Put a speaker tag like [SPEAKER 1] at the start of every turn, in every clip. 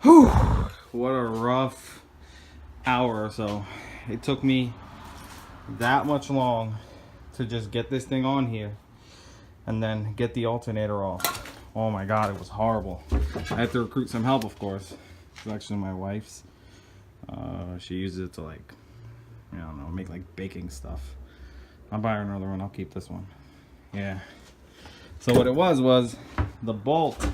[SPEAKER 1] Whew, what a rough hour or so. It took me that much long to just get this thing on here and then get the alternator off. Oh my god, it was horrible. I had to recruit some help, of course. It's actually my wife's. She uses it to, like, I don't know, make like baking stuff. I'll buy her another one. I'll keep this one. Yeah. So what it was the bolt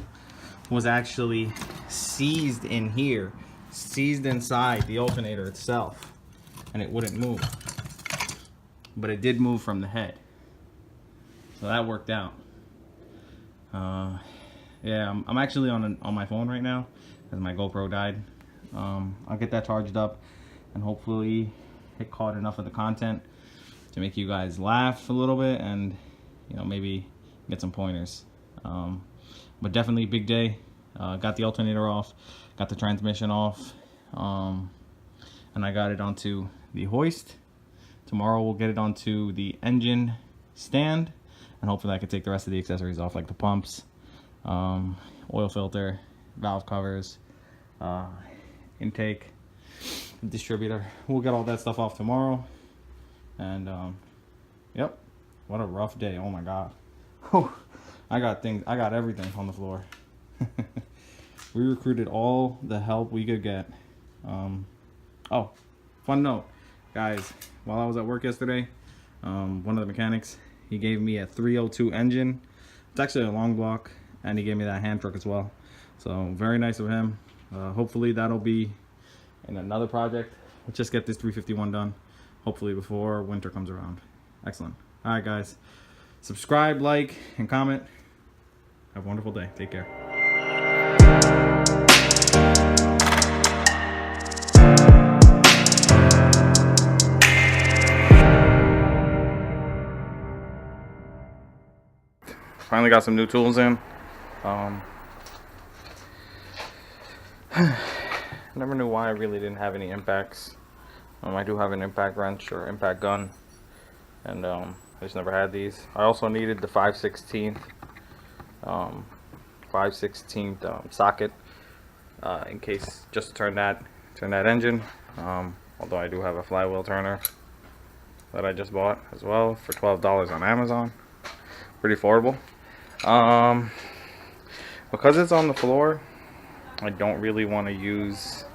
[SPEAKER 1] was actually seized in here, seized inside the alternator itself, and it wouldn't move. But it did move from the head, so that worked out. Yeah, I'm actually on my phone right now because my GoPro died. I'll get that charged up, and hopefully it caught enough of the content to make you guys laugh a little bit, and maybe get some pointers. But definitely big day. Got the alternator off, got the transmission off, and I got it onto the hoist. Tomorrow we'll get it onto the engine stand, and hopefully I can take the rest of the accessories off, like the pumps, oil filter, valve covers, intake, distributor. We'll get all that stuff off tomorrow. And yep, what a rough day. Oh my god. I got everything on the floor. We recruited all the help we could get. Oh, fun note, guys, while I was at work yesterday, one of the mechanics, he gave me a 302 engine. It's actually a long block, and he gave me that hand truck as well. So very nice of him. Hopefully that'll be in another project. Let's just get this 351 done, hopefully before winter comes around. Excellent. All right, guys, subscribe, like, and comment. Have a wonderful day. Take care. Finally got some new tools in. Never knew why I really didn't have any impacts. I do have an impact wrench or impact gun, and I just never had these. I also needed the 5/16 socket in case, just to turn that engine. Although I do have a flywheel turner that I just bought as well for $12 on Amazon. Pretty affordable. Because it's on the floor, I don't really want to use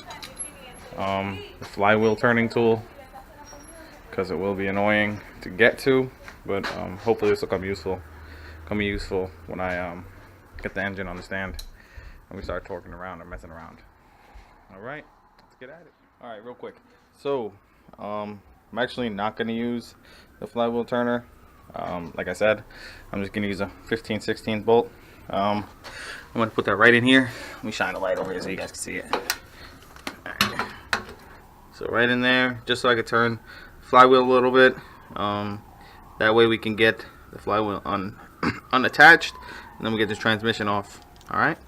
[SPEAKER 1] the flywheel turning tool because it will be annoying to get to, but hopefully this will come useful when I get the engine on the stand and we start torquing around and messing around. All right, let's get at it. All right, real quick. So I'm actually not going to use the flywheel turner. Like I said, I'm just going to use a 15/16 bolt. I'm going to put that right in here. Let me shine the light over here so you guys can see it. Right. So right in there, just so I could turn the flywheel a little bit. That way we can get the flywheel unattached, and then we get this transmission off. All right.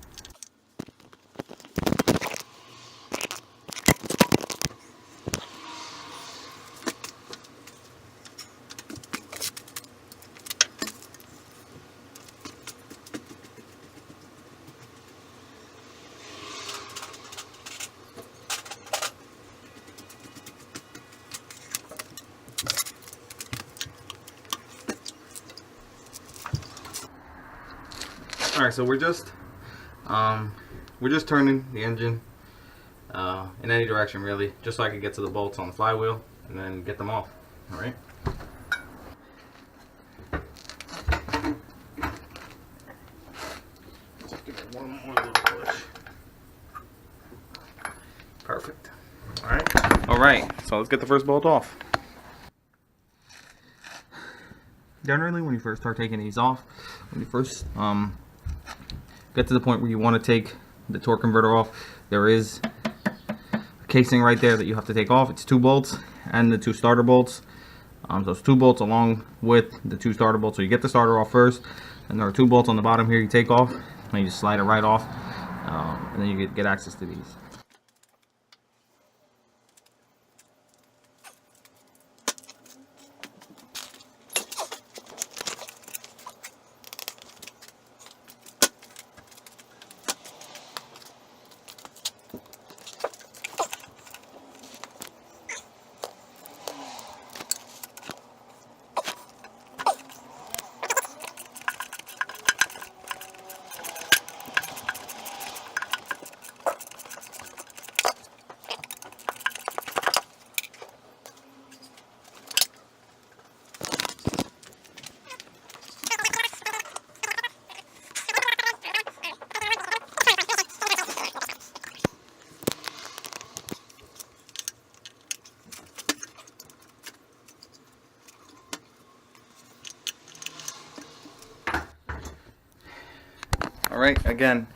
[SPEAKER 1] Alright, so we're just turning the engine in any direction really, just so I can get to the bolts on the flywheel and then get them off. Alright. Just give it one more little push. Perfect. Alright, so let's get the first bolt off. Generally, when you first start taking these off, when you first get to the point where you want to take the torque converter off, there is a casing right there that you have to take off. It's 2 bolts and the 2 starter bolts. So it's 2 bolts along with the 2 starter bolts. So you get the starter off first, and there are 2 bolts on the bottom here you take off, and you just slide it right off, and then you get access to these. Alright, again,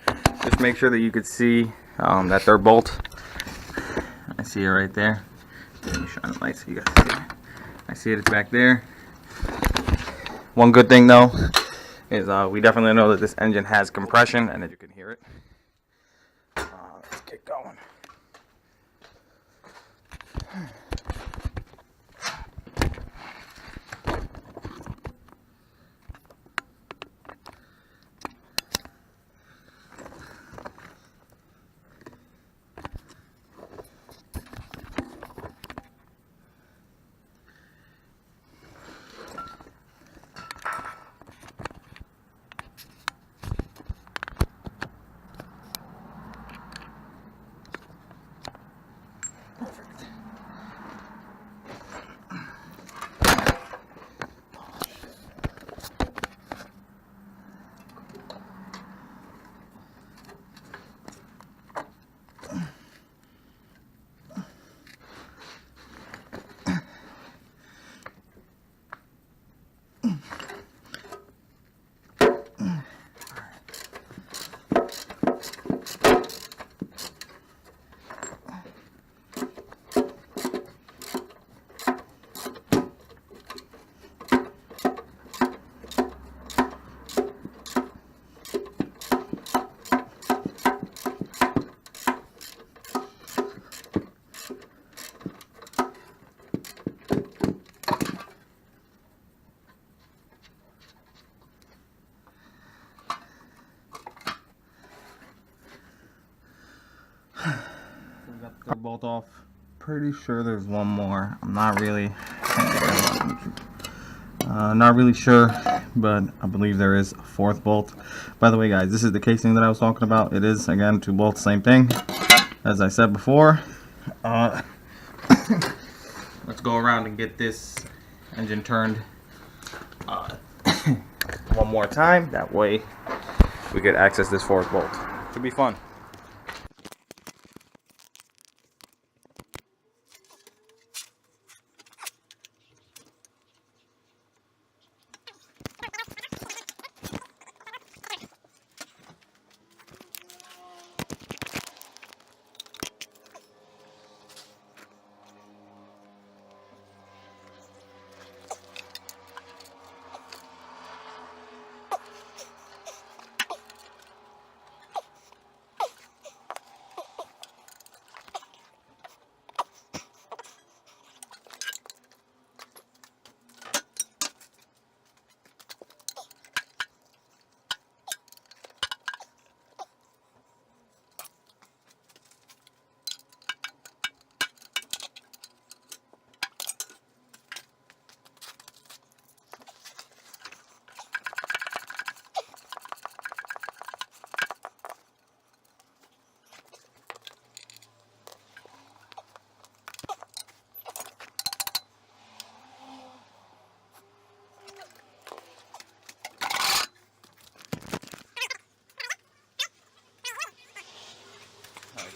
[SPEAKER 1] just make sure that you could see that third bolt. I see it right there. Let me shine the light so you guys see it. I see it, it's back there. One good thing though is we definitely know that this engine has compression and that you can hear it. Let's get going. We got the third bolt off. Pretty sure there's one more. I'm not really sure, but I believe there is a fourth bolt. By the way, guys, this is the casing that I was talking about. It is, again, 2 bolts, same thing as I said before. Let's go around and get this engine turned one more time. That way we get access this fourth bolt. Should be fun.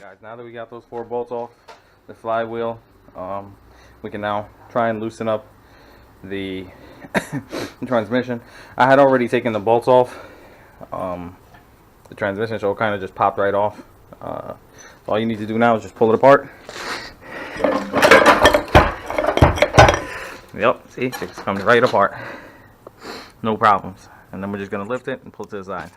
[SPEAKER 1] Guys, now that we got those 4 bolts off the flywheel, we can now try and loosen up the transmission. I had already taken the bolts off the transmission, so it kind of just popped right off. All you need to do now is just pull it apart. Yep, see, it just comes right apart. No problems. And then we're just going to lift it and pull it to the side.